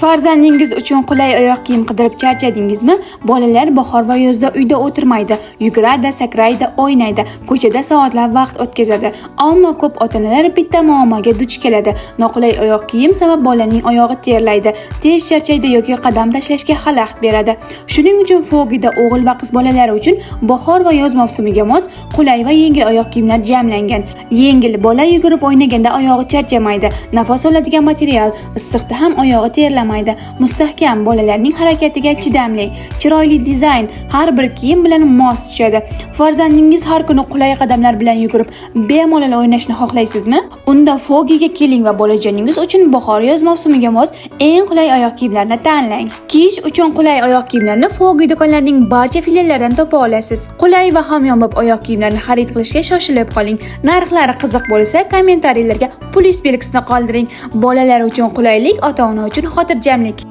Farzandingiz uchun qulay oyoq kiyim qidirib charchadingizmi? Bolalar bahor va yozda uyda o'tirmaydi, yuguradi, sakraydi, o'ynaydi, ko'chada soatlab vaqt o'tkazadi. Ammo ko'p ota-onalar bitta muammoga duch keladi. Noqulay oyoq kiyim sabab bolaning oyog'i terlaydi, tez charchaydi yoki qadam tashlashga xalaqit beradi. Shuning uchun Fogida o'g'il va qiz bolalar uchun bahor va yoz mavsumiga mos qulay va yengil oyoq kiyimlar jamlangan. Yengil, bola yugurib o'ynaganda oyog'i charchamaydi. Nafas oladigan material, issiqda ham oyog'i terlamaydi. Mustahkam, bolalarning harakatiga chidamli, chiroyli dizayn, har bir kiyim bilan mos tushadi. Farzandingiz har kuni qulay qadamlar bilan yugurib, bemalol o'ynashni xohlaysizmi? Unda Fogiga keling va bolajoningiz uchun bahor-yoz mavsumiga mos eng qulay oyoq kiyimlarni tanlang. Kiyish uchun qulay oyoq kiyimlarni Fogi do'konlarining barcha filiallaridan topa olasiz. Qulay va hamyonbop oyoq kiyimlarni xarid qilishga shoshilib qoling. Narxlari qiziq bo'lsa, kommentariyalarga plyus belgisini qoldiring. Bolalar uchun qulaylik, ota-ona uchun xotirjamlik.